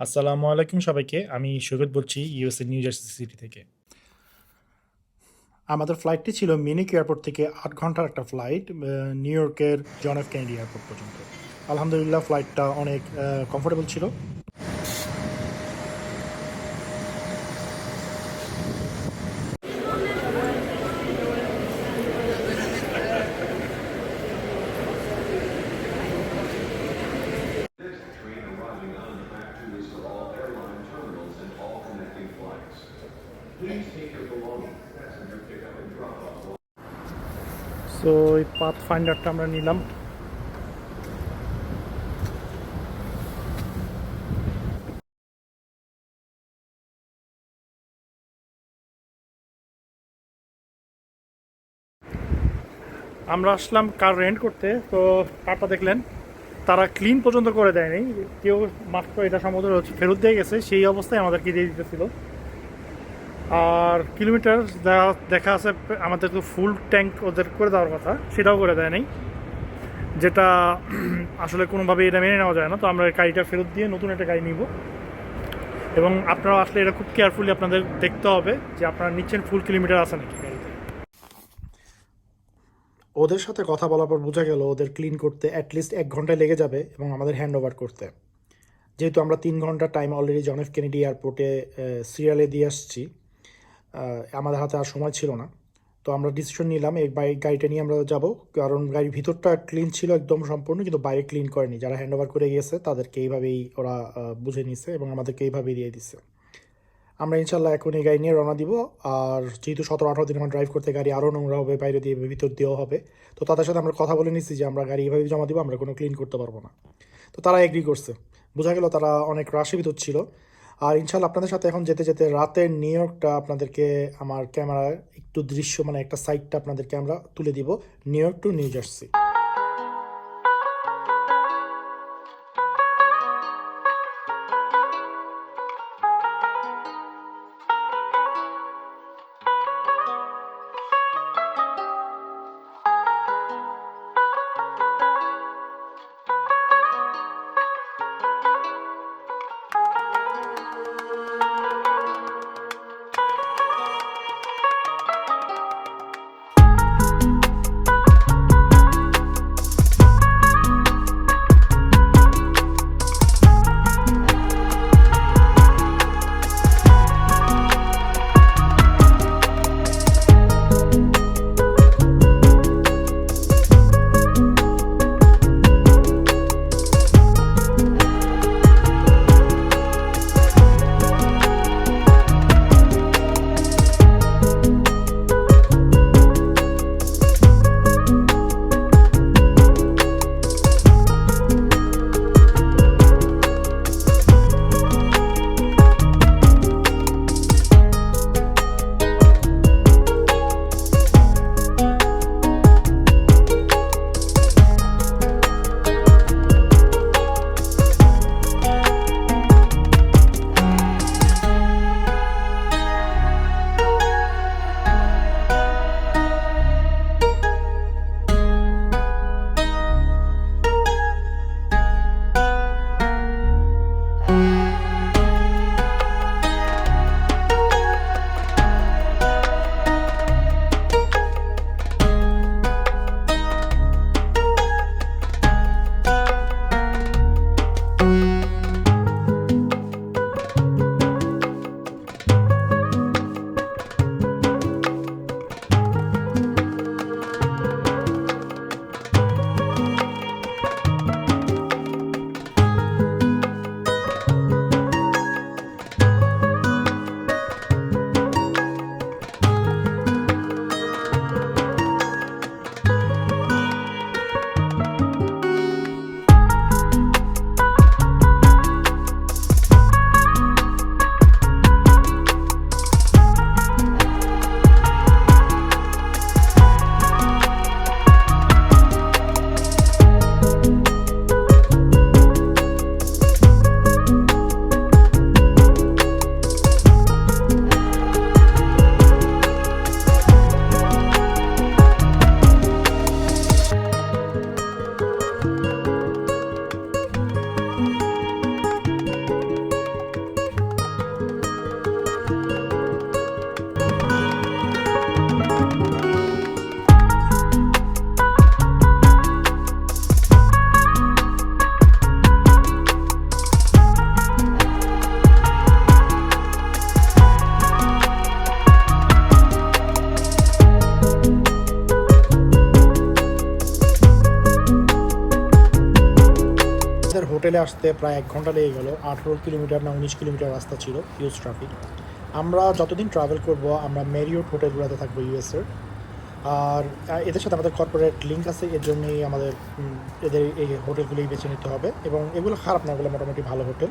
আসসালামু আলাইকুম সবাইকে। আমি সৈকত বলছি ইউএসএ নিউ জার্সি সিটি থেকে। আমাদের ফ্লাইটটি ছিল মিউনিখ এয়ারপোর্ট থেকে ৮ ঘন্টার একটা ফ্লাইট নিউ ইয়র্কের জন এফ কেনেডি এয়ারপোর্ট পর্যন্ত। আলহামদুলিল্লাহ ফ্লাইটটা অনেক কমফোর্টেবল ছিল। Next train arriving on track 2 is for all airline terminals and all connecting flights. Please take your belongings, passenger pickup and drop-off. So এই path ফাইন্ডারটা আমরা নিলাম। আমরা আসলাম কার রেন্ট করতে, তো কারটা দেখলেন তারা ক্লিন পর্যন্ত করে দেয়নি। কেউ মাত্র এটা সম্ভবত হচ্ছে ফেরত দিয়ে গেছে, সেই অবস্থায় আমাদেরকে দিয়ে দিতেছিল। আর কিলোমিটার দেখা আছে আমাদের তো ফুল ট্যাঙ্ক ওদের করে দেওয়ার কথা, সেটাও করে দেয় নাই, যেটা আসলে কোনোভাবে এটা মেনে নেওয়া যায় না। তো আমরা গাড়িটা ফেরত দিয়ে নতুন একটা গাড়ি নিব, এবং আপনারা আসলে এটা খুব কেয়ারফুলি আপনাদের দেখতে হবে যে আপনারা নিচ্ছেন ফুল কিলোমিটার আছে নাকি গাড়িতে। ওদের সাথে কথা বলার পর বোঝা গেল ওদের ক্লিন করতে অ্যাটলিস্ট 1 ঘন্টায় লেগে যাবে এবং আমাদের হ্যান্ড ওভার করতে, যেহেতু আমরা 3 ঘন্টা time already John F Kennedy এয়ারপোর্টে সিরিয়ালে দিয়ে আসছি, আমাদের হাতে আর সময় ছিল না। তো আমরা ডিসিশন নিলাম এই গাড়িটা নিয়ে আমরা যাব, কারণ গাড়ির ভিতরটা ক্লিন ছিল একদম সম্পূর্ণ, কিন্তু বাইরে ক্লিন করেনি। যারা হ্যান্ড ওভার করে গিয়েছে তাদেরকে এইভাবেই ওরা বুঝে নিছে এবং আমাদেরকে এইভাবেই দিয়ে দিচ্ছে। আমরা ইনশাল্লাহ এখন এই গাড়ি নিয়ে রওনা দিব। আর যেহেতু 17-18 দিন আমার ড্রাইভ করতে গাড়ি আরও নোংরা হবে, বাইরে দিয়ে ভিতর দিয়েও হবে, তো তাদের সাথে আমরা কথা বলে নিচ্ছি যে আমরা গাড়ি এইভাবে জমা দিব, আমরা কোনো ক্লিন করতে পারবো না। তো তারা এগ্রি করছে। বোঝা গেল তারা অনেক রাশের ভিতর ছিল। আর ইনশাল্লাহ আপনাদের সাথে এখন যেতে যেতে রাতের নিউ ইয়র্কটা আপনাদেরকে আমার ক্যামেরার একটু দৃশ্য, মানে একটা সাইডটা আপনাদেরকে আমরা তুলে দিব, new York to new jersey. হোটেলে আসতে প্রায় 1 ঘন্টা লেগে গেল। 18 কিলোমিটার না 19 কিলোমিটার রাস্তা ছিল, হিউজ ট্রাফিক। আমরা যতদিন ট্রাভেল করব আমরা ম্যারিওট হোটেলগুলোতে থাকবো ইউএসের। আর এদের সাথে আমাদের কর্পোরেট লিঙ্ক আছে, এর জন্যই আমাদের এদের এই হোটেলগুলোই বেছে নিতে হবে, এবং এগুলো খারাপ না, এগুলো মোটামুটি ভালো হোটেল।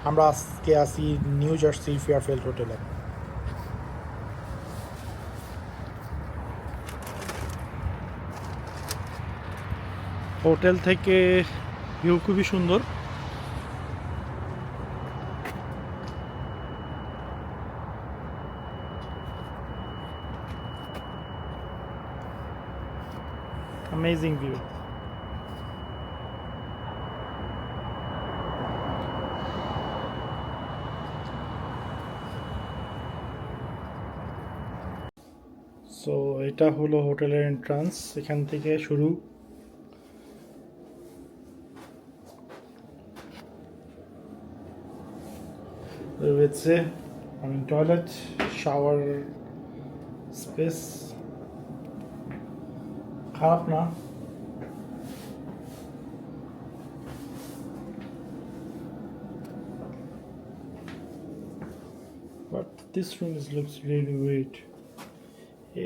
আমরা আজকে আসি নিউ জার্সি ফেয়ারফিল্ড হোটেলে। হোটেল থেকে ভিউ খুবই সুন্দর। Amazing view. সো এটা হলো হোটেলের এন্ট্রান্স, এখান থেকে শুরু। রয়েছে টয়লেট, শাওয়ার স্পেস, খারাপ না। But this room looks really wet.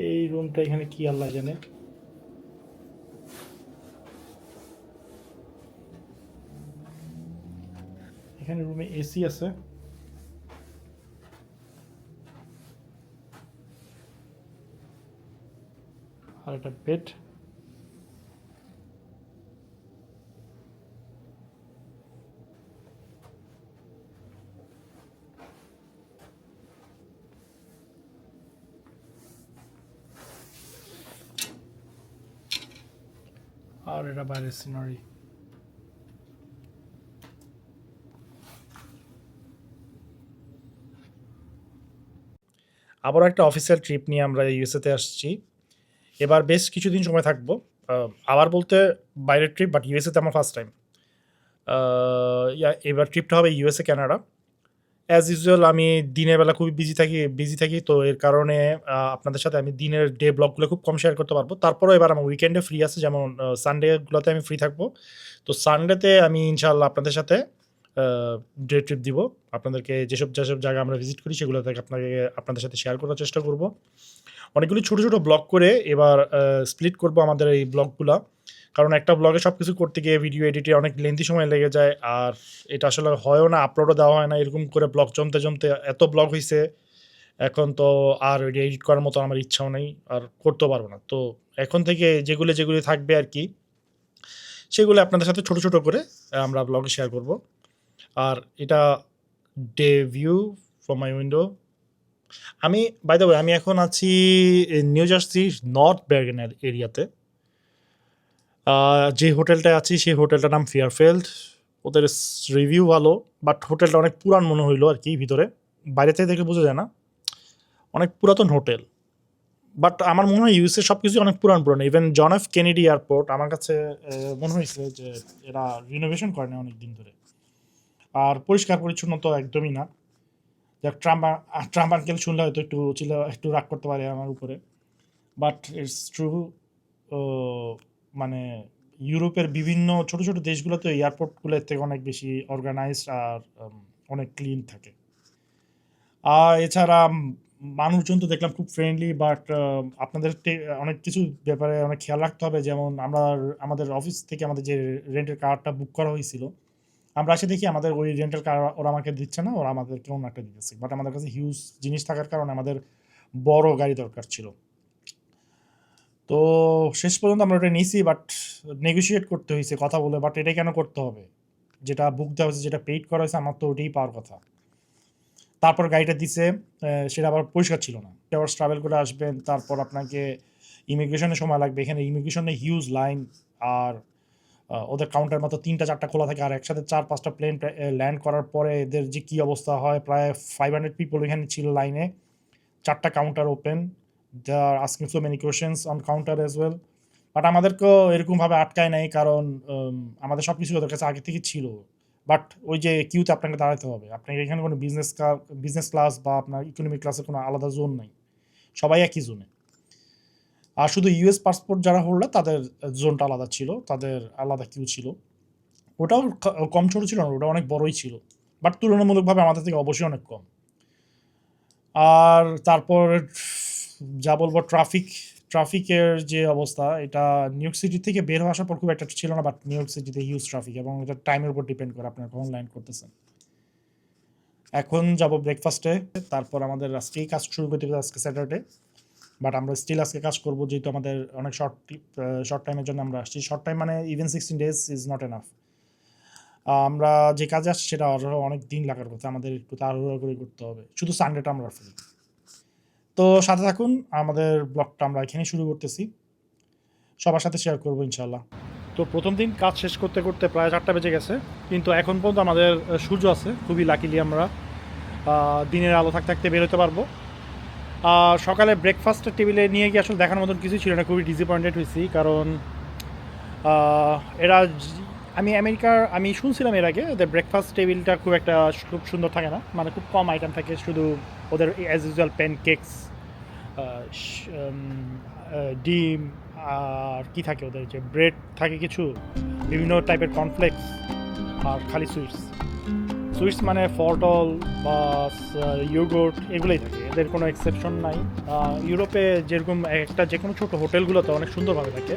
এই রুমটা এখানে কি আল্লাহ জানে। এখানে রুমে এসি আছে। আর একটা বেড। আর এটা বাইরের সিনারি। আবারও একটা অফিসিয়াল ট্রিপ নিয়ে আমরা ইউএসএতে আসছি। এবার বেশ কিছুদিন সময় থাকবো। আবার বলতে বাইরের ট্রিপ, বাট ইউএসএতে আমার ফার্স্ট টাইম। এবার ট্রিপটা হবে ইউএসএ কানাডা। অ্যাজ ইউজুয়াল আমি দিনের বেলা খুবই বিজি থাকি, তো এর কারণে আপনাদের সাথে আমি দিনের ডে ব্লগগুলো খুব কম শেয়ার করতে পারবো। তারপরেও এবার আমার উইকেন্ডে ফ্রি আছে, যেমন সানডেগুলোতে আমি ফ্রি থাকবো। তো সানডেতে আমি ইনশাআল্লাহ আপনাদের সাথে ডে ট্রিপ দিব। আপনাদেরকে যেসব জায়গা আমরা ভিজিট করি সেগুলো থেকে আপনাদের সাথে শেয়ার করার চেষ্টা করব। অনেকগুলি ছোটো ছোটো ব্লগ করে এবার স্প্লিট করব আমাদের এই ব্লগগুলা, কারণ একটা ব্লগে সব কিছু করতে গিয়ে ভিডিও এডিটে অনেক লেন্থি সময় লেগে যায়, আর এটা আসলে হয়ও না, আপলোডও দেওয়া হয় না। এরকম করে ব্লগ জমতে জমতে এত ব্লগ হয়েছে, এখন তো আর এডিট করার মতো আমার ইচ্ছাও নেই, আর করতেও পারবো না। তো এখন থেকে যেগুলি থাকবে আর কি, সেগুলো আপনাদের সাথে ছোট ছোট করে আমরা ব্লগে শেয়ার করব। আর এটা day view from my window. আমি বাই দ্য ওয়ে আমি এখন আছি নিউ জার্সি নর্থ ব্যারগেন এরিয়াতে। যে হোটেলটায় আছি সেই হোটেলটার নাম ফেয়ারফিল্ড। ওদের রিভিউ ভালো, বাট হোটেলটা অনেক পুরান মনে হইলো আর কি। ভিতরে বাইরে থেকে দেখে বোঝা যায় না, অনেক পুরাতন হোটেল। বাট আমার মনে হয় ইউএসএ সব কিছু অনেক পুরান even John F Kennedy airport আমার কাছে মনে হয়েছে যে এরা রিনোভেশন করে না অনেক দিন ধরে। আর পরিষ্কার পরিচ্ছন্ন তো একদমই না। যাক, ট্রাম্প আঙ্কেল শুনলে হয়তো একটু রাগ করতে পারে আমার উপরে, বাট ইটস ট্রু। মানে ইউরোপের বিভিন্ন ছোট ছোট দেশগুলোতে এয়ারপোর্টগুলোর থেকে অনেক বেশি অর্গানাইজড আর অনেক ক্লিন থাকে। আর এছাড়া মানুষজন তো দেখলাম খুব ফ্রেন্ডলি, বাট আপনাদের অনেক কিছু ব্যাপারে অনেক খেয়াল রাখতে হবে। যেমন আমাদের অফিস থেকে আমাদের যে রেন্টের কারটা বুক করা হয়েছিল, আমরা এসে দেখি আমাদের ওই রেন্টাল কার ওরা আমাকে দিচ্ছে না, ওরা আমাদেরকে অন্য একটা দিতেছে। বাট আমাদের কাছে হিউজ জিনিস থাকার কারণে আমাদের বড় গাড়ি দরকার ছিল। তো শেষ পর্যন্ত আমরা ওটা নিয়েছি, বাট নেগোশিয়েট করতে হয়েছে কথা বলে। বাট এটা কেন করতে হবে? যেটা বুক দেওয়া হয়েছে, যেটা পেইড করা হয়েছে, আমার তো ওটাই পাওয়ার কথা। তারপর গাড়িটা দিছে, সেটা আবার পরিষ্কার ছিল না। আওয়ার্স ট্রাভেল করে আসবেন, তারপর আপনাকে ইমিগ্রেশনের সময় লাগবে। এখানে ইমিগ্রেশনে হিউজ লাইন, আর ওদের কাউন্টার মাত্র 3টা 4টা খোলা থাকে, আর একসাথে 4-5টা প্লেন ল্যান্ড করার পরে এদের যে কী অবস্থা হয়। প্রায় 500 পিপল এখানে ছিল লাইনে, 4টা counter open. They are asking so many questions on counter as well. But আমাদেরকেও এরকমভাবে আটকায় নাই, কারণ আমাদের সব কিছু ওদের কাছে আগে থেকে ছিল। বাট ওই যে কিউতে আপনাকে দাঁড়াতে হবে। আপনার এখানে কোনো বিজনেস ক্লাস বা আপনার ইকোনমিক ক্লাসের কোনো আলাদা জোন নাই, সবাই একই জোনে। আর শুধু ইউএস পাসপোর্ট যারা হোল্ডার তাদের জোনটা আলাদা ছিল, তাদের আলাদা কিউ ছিল। ওটাও কম ছোটো ছিল না, ওটা অনেক বড়ই ছিল, বাট তুলনামূলকভাবে আমাদের থেকে অবশ্যই অনেক কম। আর তারপর যা বলবো, ট্রাফিকের যে অবস্থা, এটা নিউ ইয়র্ক সিটি থেকে বের হয়ে আসার পর খুব একটা ছিল না, বাট নিউ ইয়র্ক সিটিতে হিউজ ট্রাফিক, এবং এটা টাইমের উপর ডিপেন্ড করে আপনার কখন ল্যান্ড করতেছেন। এখন যাব ব্রেকফাস্টে, তারপর আমাদের আজকেই কাজ শুরু করতে হবে, আজকে স্যাটারডে, বাট আমরা স্টিল আজকে কাজ করবো, যেহেতু আমাদের অনেক শর্ট টাইমের জন্য আমরা আসছি। শর্ট টাইম মানে even 16 days is not enough. আমরা যে কাজে আসছি সেটা আরও অনেক দিন লাগার কথা, আমাদের একটু তাড়াহুড়ো করে করতে হবে, শুধু সানডেটা আমরা ফ্রি। তো সাথে থাকুন, আমাদের ব্লগটা আমরা এখানেই শুরু করতেছি, সবার সাথে শেয়ার করবো ইনশাল্লাহ। তো প্রথম দিন কাজ শেষ করতে করতে প্রায় 4টা বেজে গেছে, কিন্তু এখন পর্যন্ত আমাদের সূর্য আছে, খুবই লাকিলি আমরা দিনের আলো থাকতে থাকতে বেরোতে পারবো। সকালে ব্রেকফাস্টের টেবিলে নিয়ে গিয়ে আসলে দেখার মতন কিছুই ছিল না, খুবই ডিসঅ্যাপয়েন্টেড হয়েছি, কারণ এরা আমি শুনছিলাম এর আগে ওদের ব্রেকফাস্ট টেবিলটা খুব সুন্দর থাকে না, মানে খুব কম আইটেম থাকে, শুধু ওদের অ্যাজ ইউজুয়াল প্যানকেকস, ডিম, আর কি থাকে ওদের যে ব্রেড থাকে কিছু, বিভিন্ন টাইপের কর্নফ্লেক্স, আর খালি সুইটস মানে ফলটল বা ইয়োগurt এগুলোই থাকে, এদের কোনো এক্সেপশন নাই। ইউরোপে যেরকম যে কোনো ছোটো হোটেলগুলোতে অনেক সুন্দরভাবে থাকে,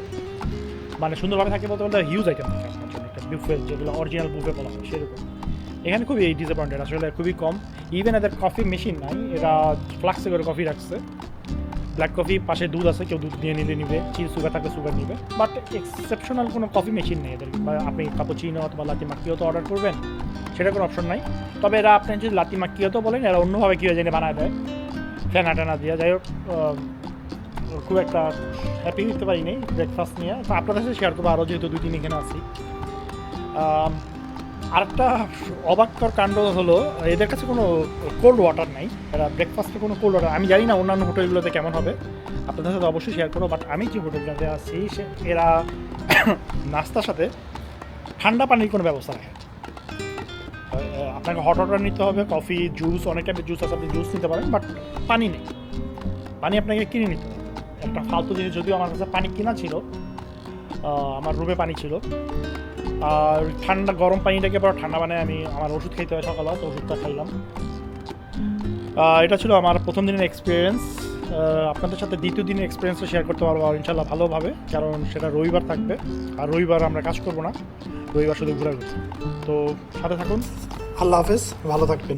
মানে সুন্দরভাবে থাকে বলতে বলতে হিউজ আইটেম থাকে আপনার জন্য, একটা বুফে যেগুলো অরিজিনাল বুফে বলা হয় সেরকম। এখানে খুবই ডিসঅ্যাপয়েন্টেড, আসলে খুবই কম। ইভেন এদের কফি মেশিন নাই, এরা ফ্লাক্সে করে কফি রাখছে, ব্ল্যাক কফি, পাশে দুধ আছে, কেউ দুধ নিয়ে নিবে, সুগার থাকলে সুগার নিবে, বাট এক্সেপশনাল কোনো কফি মেশিন নেই এদের। আপনি কাপুচিনো অথবা লাতি মাক্কিয়াতো অর্ডার করবেন, সেটা কোনো অপশন নাই। তবে এরা আপনি যদি লাতি মাক্কিয়াতো বলেন, এরা অন্যভাবে কী জানি বানায় দেয়, ফেনা টেনা দিয়ে। যাই হোক, খুব একটা হ্যাপি হতে পারিনি ব্রেকফাস্ট নিয়ে, তো আপনাদের সাথে শেয়ার করবো আরও, যেহেতু 2-3 এখানে আছি। আরেকটা অবাককর কাণ্ড হলো, এদের কাছে কোনো কোল্ড ওয়াটার নাই, এরা ব্রেকফাস্টে কোনো কোল্ড ওয়াটার, আমি জানি না অন্যান্য হোটেলগুলোতে কেমন হবে, আপনাদের সাথে অবশ্যই শেয়ার করবো, বাট আমি যে হোটেলটাতে আছি এরা নাস্তার সাথে ঠান্ডা পানির কোনো ব্যবস্থা রাখে। আপনাকে হট ওয়াটার নিতে হবে, কফি, জুস, অনেক টাইপের জুস আছে, আপনি জুস নিতে পারেন, বাট পানি নেই, পানি আপনাকে কিনে নিতে হবে। একটা ফালতু জিনিস, যদিও আমার কাছে পানি কিনা ছিল, আমার রুমে পানি ছিল, আর গরম পানিটাকে পর ঠান্ডা বানায় আমি আমার ওষুধ খেতে হয় সকালে, তো ওষুধটা খাইলাম। এটা ছিল আমার প্রথম দিনের এক্সপিরিয়েন্স। আপনাদের সাথে দ্বিতীয় দিনের এক্সপিরিয়েন্সটা শেয়ার করতে পারবো ইনশাল্লাহ ভালোভাবে, কারণ সেটা রবিবার থাকবে, আর রবিবার আমরা কাজ করবো না, রবিবার শুধু ঘোরাঘুরি। তো সাথে থাকুন, আল্লাহ হাফেজ, ভালো থাকবেন।